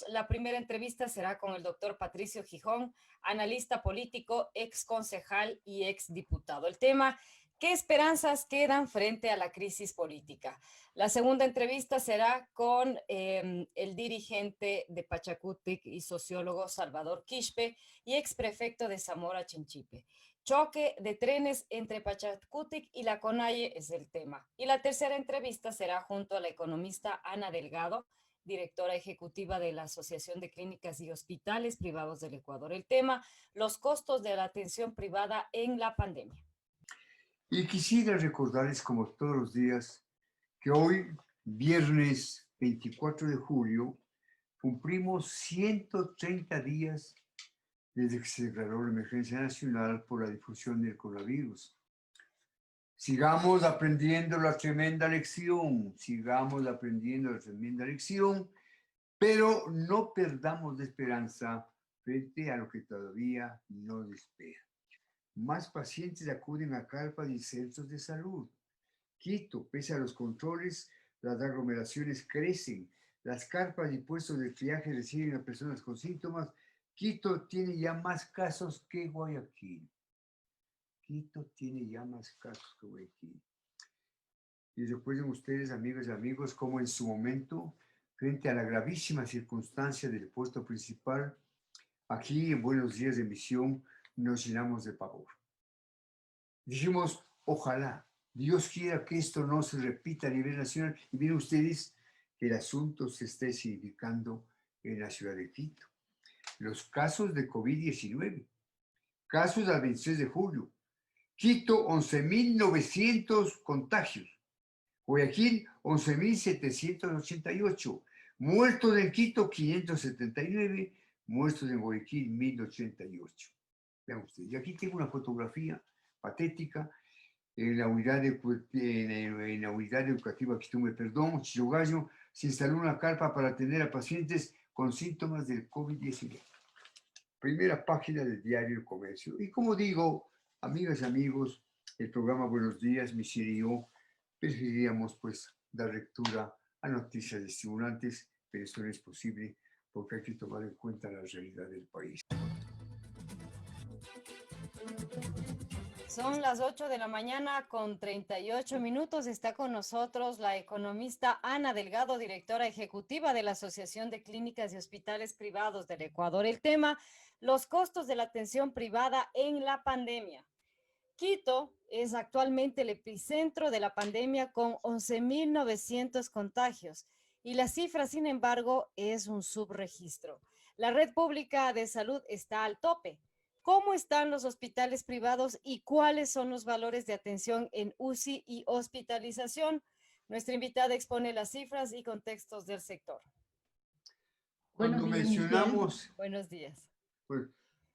La primera entrevista será con el doctor Patricio Gijón, analista político, ex concejal y ex diputado. El tema, ¿qué esperanzas quedan frente a la crisis política? La segunda entrevista será con el dirigente de Pachacutic y sociólogo Salvador Quispe y ex prefecto de Zamora Chinchipe. Choque de trenes entre Pachacutic y la CONAIE es el tema. Y la tercera entrevista será junto a la economista Ana Delgado, directora ejecutiva de la Asociación de Clínicas y Hospitales Privados del Ecuador. El tema, los costos de la atención privada en la pandemia. Y quisiera recordarles, como todos los días, que hoy, viernes 24 de julio, cumplimos 130 días desde que se declaró la emergencia nacional por la difusión del coronavirus. Sigamos aprendiendo la tremenda lección, pero no perdamos de esperanza frente a lo que todavía nos espera. Más pacientes acuden a carpas y centros de salud. Quito, pese a los controles, las aglomeraciones crecen. Las carpas y puestos de triaje reciben a personas con síntomas. Quito tiene ya más casos que Guayaquil. Y recuerden ustedes, amigas y amigos, cómo en su momento, frente a la gravísima circunstancia del puesto principal, aquí en Buenos Días de Misión nos llenamos de pavor. Dijimos, ojalá, Dios quiera que esto no se repita a nivel nacional. Y miren ustedes que el asunto se esté significando en la ciudad de Quito. Los casos de COVID-19, casos al 26 de julio. Quito, 11.900 contagios. Guayaquil, 11.788. Muertos en Quito, 579. Muertos en Guayaquil, 1.088. Vean ustedes. Y aquí tengo una fotografía patética en la unidad educativa Quitumbe Perdón, Chillogallo, se instaló una carpa para atender a pacientes con síntomas del COVID-19. Primera página del diario El Comercio. Y como digo, amigas y amigos, el programa Buenos Días, Michelle y yo, preferiríamos pues dar lectura a noticias estimulantes, pero esto no es posible porque hay que tomar en cuenta la realidad del país. Son las 8 de la mañana con 38 minutos. Está con nosotros la economista Ana Delgado, directora ejecutiva de la Asociación de Clínicas y Hospitales Privados del Ecuador. El tema, los costos de la atención privada en la pandemia. Quito es actualmente el epicentro de la pandemia con 11.900 contagios y la cifra, sin embargo, es un subregistro. La red pública de salud está al tope. ¿Cómo están los hospitales privados y cuáles son los valores de atención en UCI y hospitalización? Nuestra invitada expone las cifras y contextos del sector. Cuando mencionamos... Buenos días.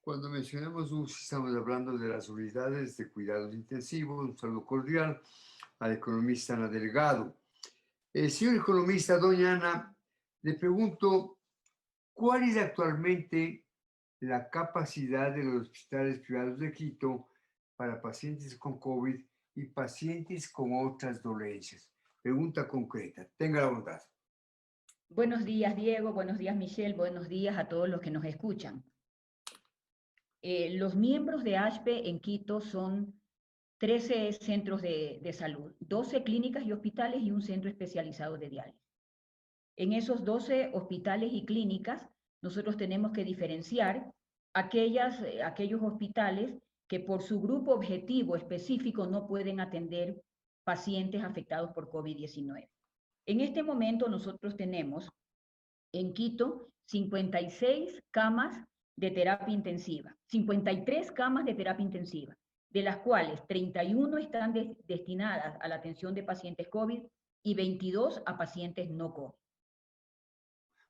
Cuando mencionamos UCI, estamos hablando de las unidades de cuidados intensivos. Un saludo cordial a la economista Ana Delgado. Señor economista, doña Ana, le pregunto, ¿cuál es actualmente la capacidad de los hospitales privados de Quito para pacientes con COVID y pacientes con otras dolencias? Pregunta concreta. Tenga la bondad. Buenos días, Diego. Buenos días, Michelle. Buenos días a todos los que nos escuchan. Los miembros de ASHPE en Quito son 13 centros de salud, 12 clínicas y hospitales y un centro especializado de diálisis. En esos 12 hospitales y clínicas, nosotros tenemos que diferenciar aquellos hospitales que por su grupo objetivo específico no pueden atender pacientes afectados por COVID-19. En este momento nosotros tenemos en Quito 56 camas de terapia intensiva, 53 camas de terapia intensiva, de las cuales 31 están destinadas a la atención de pacientes COVID y 22 a pacientes no COVID.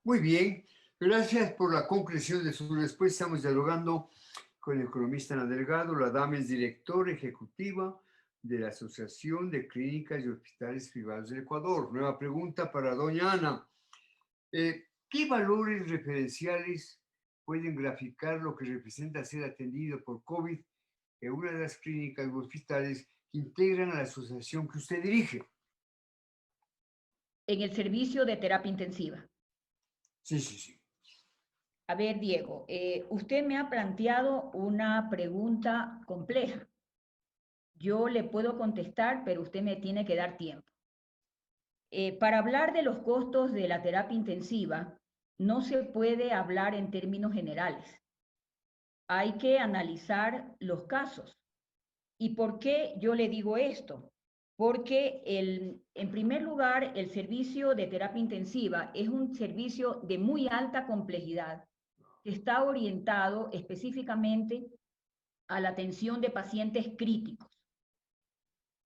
Muy bien, gracias por la concreción de su respuesta. Estamos dialogando con el economista Ana Delgado. La dama es directora ejecutiva de la Asociación de Clínicas y Hospitales Privados del Ecuador. Nueva pregunta para doña Ana. ¿Qué valores referenciales pueden graficar lo que representa ser atendido por COVID en una de las clínicas y hospitales que integran a la asociación que usted dirige? En el servicio de terapia intensiva. Sí. A ver, Diego, usted me ha planteado una pregunta compleja. Yo le puedo contestar, pero usted me tiene que dar tiempo. Para hablar de los costos de la terapia intensiva, no se puede hablar en términos generales. Hay que analizar los casos. ¿Y por qué yo le digo esto? Porque en primer lugar, el servicio de terapia intensiva es un servicio de muy alta complejidad que está orientado específicamente a la atención de pacientes críticos.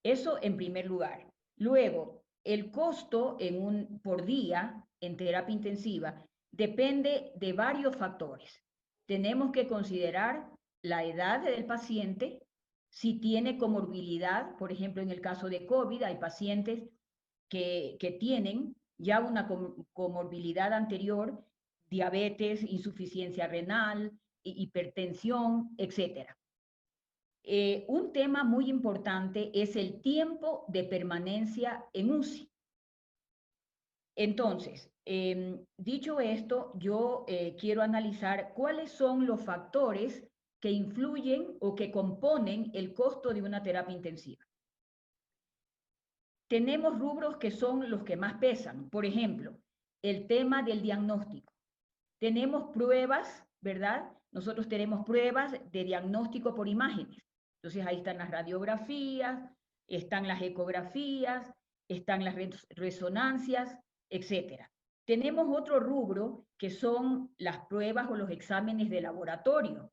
Eso en primer lugar. Luego, el costo por día en terapia intensiva depende de varios factores. Tenemos que considerar la edad del paciente, si tiene comorbilidad, por ejemplo, en el caso de COVID, hay pacientes que tienen ya una comorbilidad anterior, diabetes, insuficiencia renal, hipertensión, etcétera. Un tema muy importante es el tiempo de permanencia en UCI. Entonces, dicho esto, yo quiero analizar cuáles son los factores que influyen o que componen el costo de una terapia intensiva. Tenemos rubros que son los que más pesan. Por ejemplo, el tema del diagnóstico. Tenemos pruebas, ¿verdad? Nosotros tenemos pruebas de diagnóstico por imágenes. Entonces ahí están las radiografías, están las ecografías, están las resonancias, etc. Tenemos otro rubro que son las pruebas o los exámenes de laboratorio.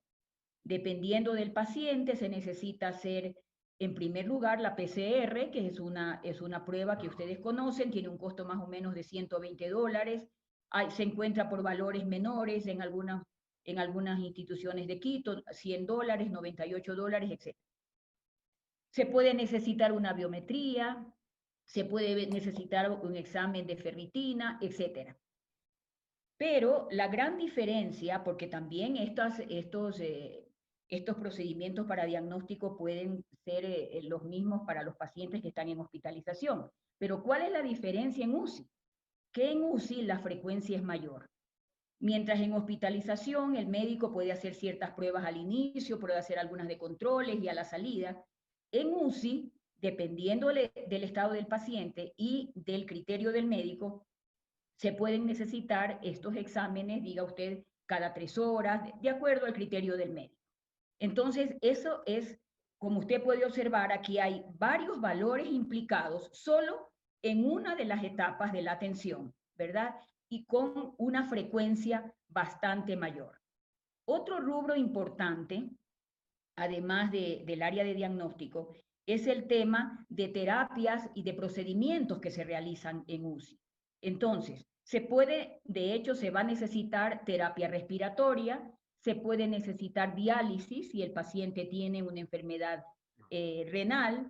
Dependiendo del paciente, se necesita hacer, en primer lugar, la PCR, que es una prueba que ustedes conocen, tiene un costo más o menos de $120. Se encuentra por valores menores en algunas instituciones de Quito, $100, $98, etc. Se puede necesitar una biometría, se puede necesitar un examen de ferritina, etc. Pero la gran diferencia, porque también estos procedimientos para diagnóstico pueden ser los mismos para los pacientes que están en hospitalización. Pero ¿cuál es la diferencia en UCI? Que en UCI la frecuencia es mayor. Mientras en hospitalización el médico puede hacer ciertas pruebas al inicio, puede hacer algunas de controles y a la salida. En UCI, dependiendo del estado del paciente y del criterio del médico, se pueden necesitar estos exámenes, diga usted, cada 3 horas, de acuerdo al criterio del médico. Entonces, eso es, como usted puede observar, aquí hay varios valores implicados solo en una de las etapas de la atención, ¿verdad? Y con una frecuencia bastante mayor. Otro rubro importante, además del área de diagnóstico, es el tema de terapias y de procedimientos que se realizan en UCI. Entonces, de hecho, se va a necesitar terapia respiratoria, se puede necesitar diálisis si el paciente tiene una enfermedad renal.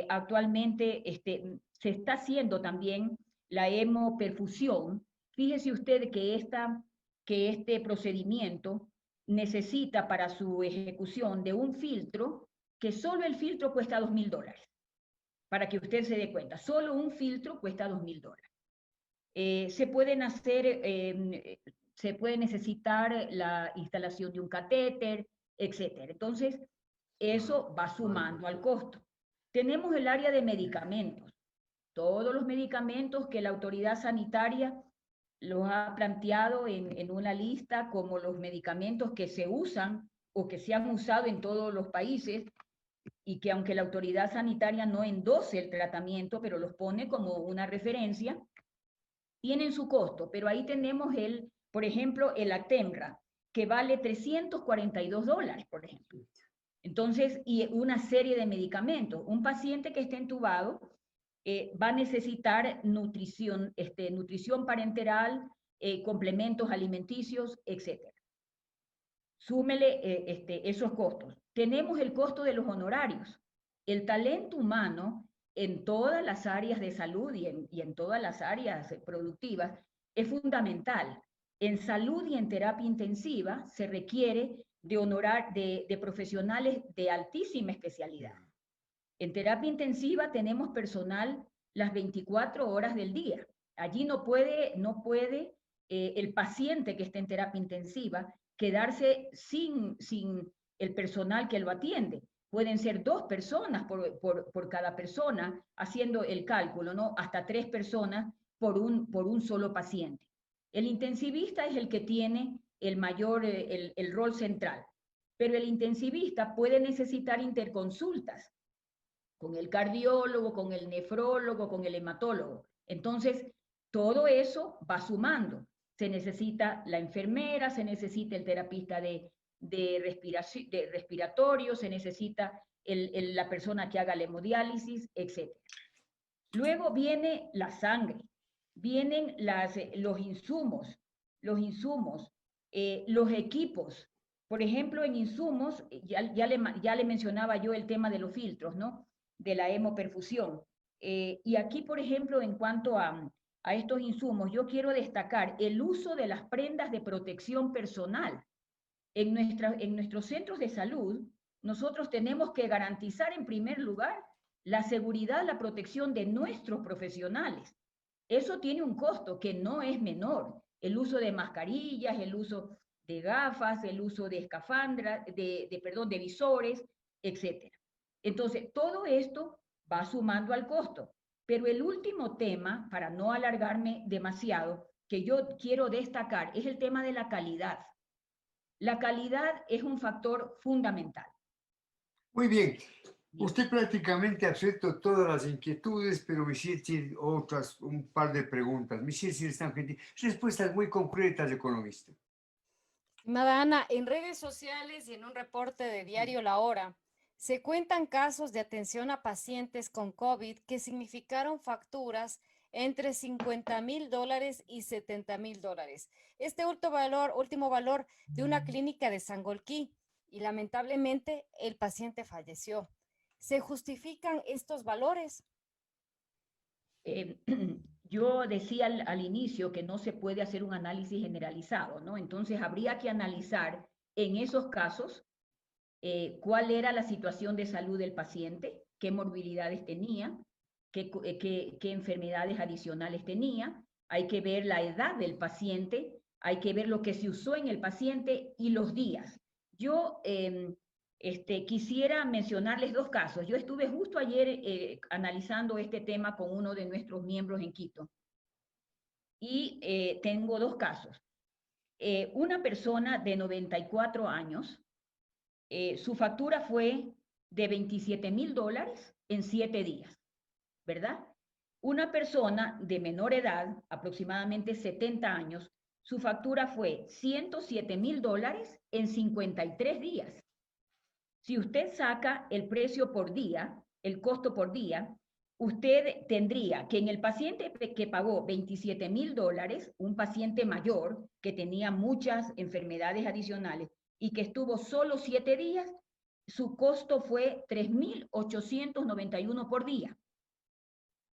Actualmente se está haciendo también la hemoperfusión. Fíjese usted que este procedimiento necesita para su ejecución de un filtro, que solo el filtro cuesta $2.000. Para que usted se dé cuenta, solo un filtro cuesta $2.000. Se puede necesitar la instalación de un catéter, etc. Entonces, eso va sumando al costo. Tenemos el área de medicamentos. Todos los medicamentos que la autoridad sanitaria los ha planteado en una lista como los medicamentos que se usan o que se han usado en todos los países y que aunque la autoridad sanitaria no endose el tratamiento, pero los pone como una referencia, tienen su costo. Pero ahí tenemos por ejemplo, el Actemra, que vale $342, por ejemplo. Entonces, y una serie de medicamentos. Un paciente que esté entubado va a necesitar nutrición parenteral, complementos alimenticios, etc. Súmele esos costos. Tenemos el costo de los honorarios. El talento humano en todas las áreas de salud y en todas las áreas productivas es fundamental. En salud y en terapia intensiva se requiere de profesionales de altísima especialidad. En terapia intensiva tenemos personal las 24 horas del día. Allí no puede el paciente que está en terapia intensiva quedarse sin el personal que lo atiende. Pueden ser 2 personas por cada persona, haciendo el cálculo, ¿no? Hasta 3 personas por un solo paciente. El intensivista es el que tiene el mayor, el rol central, pero el intensivista puede necesitar interconsultas con el cardiólogo, con el nefrólogo, con el hematólogo. Entonces, todo eso va sumando. Se necesita la enfermera, se necesita el terapista de respiratorio, se necesita la persona que haga la hemodiálisis, etc. Luego viene la sangre, vienen los insumos, los equipos. Por ejemplo, en insumos, ya le mencionaba yo el tema de los filtros, ¿no? De la hemoperfusión. Y aquí, por ejemplo, en cuanto a estos insumos, yo quiero destacar el uso de las prendas de protección personal. En nuestros centros de salud, nosotros tenemos que garantizar en primer lugar la seguridad, la protección de nuestros profesionales. Eso tiene un costo que no es menor. El uso de mascarillas, el uso de gafas, el uso de escafandras, de visores, etc. Entonces, todo esto va sumando al costo. Pero el último tema, para no alargarme demasiado, que yo quiero destacar es el tema de la calidad. La calidad es un factor fundamental. Muy bien. Usted prácticamente aceptó todas las inquietudes, pero me hiciste otras, un par de preguntas. Me hiciste respuestas muy concretas, economista. Estimada Ana, en redes sociales y en un reporte de Diario La Hora, se cuentan casos de atención a pacientes con COVID que significaron facturas entre $50,000 y $70,000. Este último valor de una clínica de Sangolquí, y lamentablemente el paciente falleció. ¿Se justifican estos valores? Yo decía al inicio que no se puede hacer un análisis generalizado, ¿no? Entonces habría que analizar en esos casos cuál era la situación de salud del paciente, qué morbilidades tenía, qué enfermedades adicionales tenía. Hay que ver la edad del paciente, hay que ver lo que se usó en el paciente y los días. Yo quisiera mencionarles 2 casos. Yo estuve justo ayer analizando este tema con uno de nuestros miembros en Quito y tengo 2 casos. Una persona de 94 años, su factura fue de $27,000 en 7 días, ¿verdad? Una persona de menor edad, aproximadamente 70 años, su factura fue $107,000 en 53 días. Si usted saca el precio por día, el costo por día, usted tendría que en el paciente que pagó $27,000, un paciente mayor que tenía muchas enfermedades adicionales y que estuvo solo 7 días, su costo fue $3,891 por día.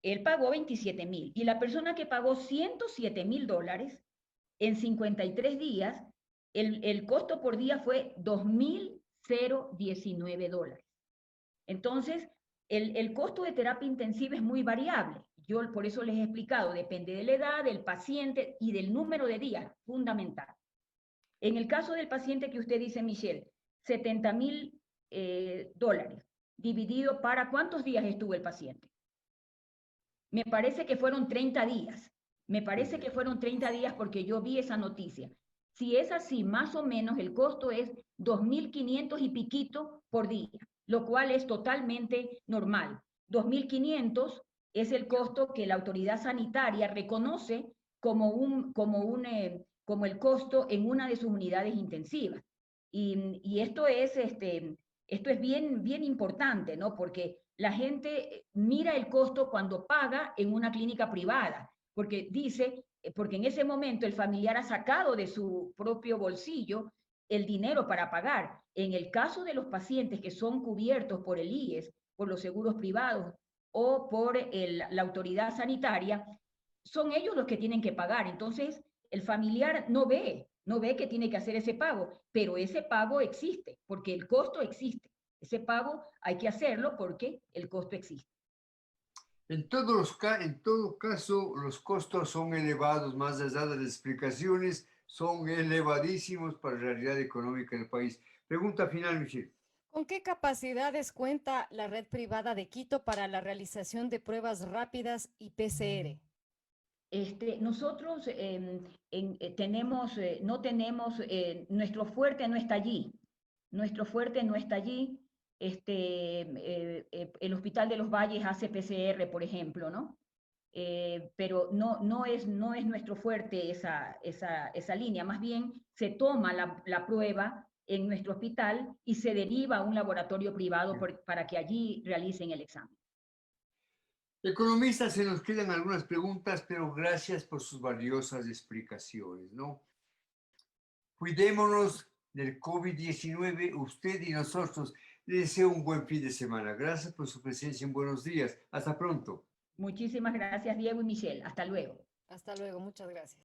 Él pagó $27,000 y la persona que pagó $107,000 en 53 días, el costo por día fue $2,019. Entonces, el costo de terapia intensiva es muy variable. Yo por eso les he explicado, depende de la edad, del paciente y del número de días, fundamental. En el caso del paciente que usted dice, Michelle, $70,000 dividido para ¿cuántos días estuvo el paciente? Me parece que fueron 30 días. Me parece que fueron 30 días porque yo vi esa noticia. Si es así, más o menos el costo es 2.500 y piquito por día, lo cual es totalmente normal. 2.500 es el costo que la autoridad sanitaria reconoce como el costo en una de sus unidades intensivas. Y esto es bien importante, ¿no? Porque la gente mira el costo cuando paga en una clínica privada, porque en ese momento el familiar ha sacado de su propio bolsillo el dinero para pagar. En el caso de los pacientes que son cubiertos por el IES, por los seguros privados o por la autoridad sanitaria, son ellos los que tienen que pagar. Entonces, el familiar no ve que tiene que hacer ese pago, pero ese pago existe, porque el costo existe. Ese pago hay que hacerlo porque el costo existe. En en todo caso, los costos son elevados, más allá de las explicaciones, son elevadísimos para la realidad económica del país. Pregunta final, Michelle. ¿Con qué capacidades cuenta la red privada de Quito para la realización de pruebas rápidas y PCR? Nosotros tenemos, no tenemos, nuestro fuerte no está allí. Nuestro fuerte no está allí. El Hospital de los Valles hace PCR, por ejemplo, ¿no? Pero no es nuestro fuerte esa línea. Más bien se toma la prueba en nuestro hospital y se deriva a un laboratorio privado para que allí realicen el examen. Economistas, se nos quedan algunas preguntas, pero gracias por sus valiosas explicaciones, ¿no? Cuidémonos del COVID-19, usted y nosotros. Les deseo un buen fin de semana. Gracias por su presencia en Buenos Días. Hasta pronto. Muchísimas gracias, Diego y Michelle. Hasta luego. Hasta luego, muchas gracias.